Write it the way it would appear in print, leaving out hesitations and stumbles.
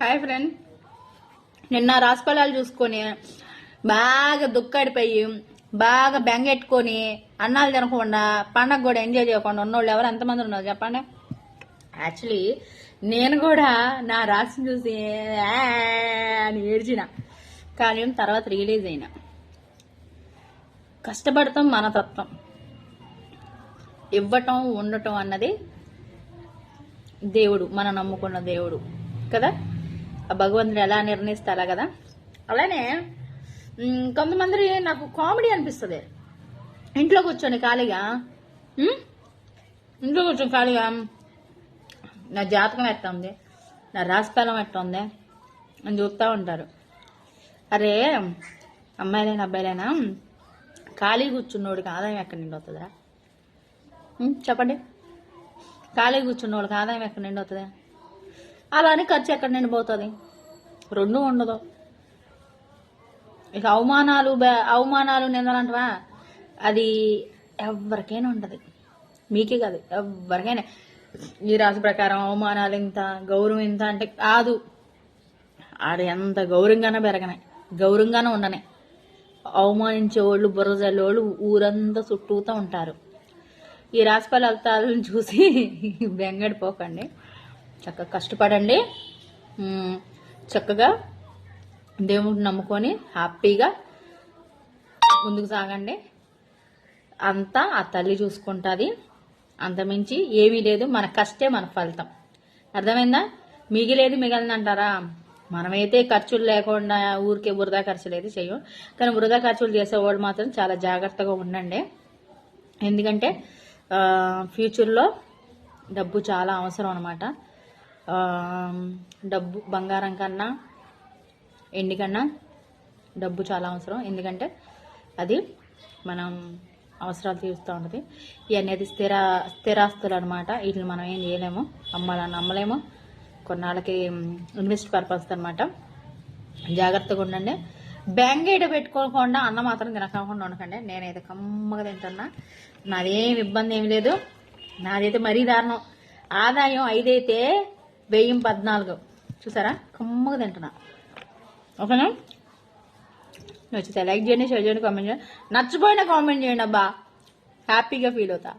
Hi friend, నిన్న రాసిఫలాలు చూసుకొని బాగా దుక్కడిపోయి బాగా బెంగెట్టుకొని అన్నాలు తినకుండా పండగ కూడా ఎంజాయ్ చేయకుండా ఉన్నోళ్ళు ఎవరు ఎంతమంది ఉన్నారు చెప్పండి. యాక్చువల్లీ నేను కూడా నా రాశిని చూసి అని ఏడ్చిన, కానీ తర్వాత రియలైజ్ అయినా కష్టపడటం మన తత్వం, ఇవ్వటం ఉండటం అన్నది దేవుడు, మనం నమ్ముకున్న దేవుడు కదా. ఆ భగవంతుడు ఎలా నిర్ణయిస్తారా కదా. అలానే కొంతమంది నాకు కామెడీ అనిపిస్తుంది. ఇంట్లో కూర్చొని ఖాళీగా నా జాతకం ఎట్లా ఉంది, నా రాశిఫలం ఎట్లా ఉంది అని చూస్తూ ఉంటారు. అరే అమ్మాయిలైనా అబ్బాయిలైనా ఖాళీ కూర్చున్నోడికి ఆదాయం ఎక్కడి నుండి వస్తుందా చెప్పండి. ఖాళీ కూర్చున్నోడికి ఆదాయం ఎక్కడి నుండి వస్తుంది, అలానే ఖర్చు ఎక్కడి నుండి పోతుంది, రెండూ ఉండదు. ఇక అవమానాలు నిందలంటవా, అది ఎవరికైనా ఉండదు, మీకే కాదు ఎవరికైనా. ఈ రాశి ప్రకారం అవమానాలు ఇంత, గౌరవం ఇంత అంటే కాదు. ఆడ ఎంత గౌరవంగానే గౌరవంగానే ఉండనే. అవమానించే వాళ్ళు, బుర్రజల్లే వాళ్ళు ఊరంతా చుట్టూతా ఉంటారు. ఈ రాశి ఫలితాలను చూసి బెంగడిపోకండి, చక్కగా కష్టపడండి, చక్కగా దేవుడిని నమ్ముకొని హ్యాపీగా ముందుకు సాగండి. అంతా ఆ తల్లి చూసుకుంటుంది, అంతమించి ఏమీ లేదు. మన కష్టే మన ఫలితం, అర్థమైందా. మిగిలేదు మిగలనంటారా, మనమైతే ఖర్చులు లేకుండా ఊరికే వృధా ఖర్చులు అయితే చెయ్యం, కానీ వృధా ఖర్చులు చేసేవాళ్ళు మాత్రం చాలా జాగ్రత్తగా ఉండండి. ఎందుకంటే ఫ్యూచర్లో డబ్బు చాలా అవసరం అన్నమాట. డబ్బు బంగారం కన్నా ఎండి కన్నా డబ్బు చాలా అవసరం, ఎందుకంటే అది మనం అవసరాలు తీరుస్తూ ఉంటుంది. ఇవన్నీ అది స్థిరాస్తులు అనమాట, వీటిని మనం ఏం చేయలేము, అమ్మలేము, కొన్నాళ్ళకి ఇన్వెస్ట్ పర్పస్ అనమాట. జాగ్రత్తగా ఉండండి. బ్యాంగేడ పెట్టుకోకుండా అన్నం మాత్రం తినకుండా ఉండకండి. నేనైతే కమ్మగా తింటున్నా, నాదేం ఇబ్బంది ఏమి లేదు. నాదైతే మరీ దారుణం, ఆదాయం 5 అయితే 1014 చూసారా, కమ్మగా తింటున్నా. ఓకేనా, నచ్చితే లైక్ చేయండి, షేర్ చేయండి, కామెంట్ చేయండి. నచ్చపోయినా కామెంట్ చేయండి అబ్బా, హ్యాపీగా ఫీల్ అవుతా.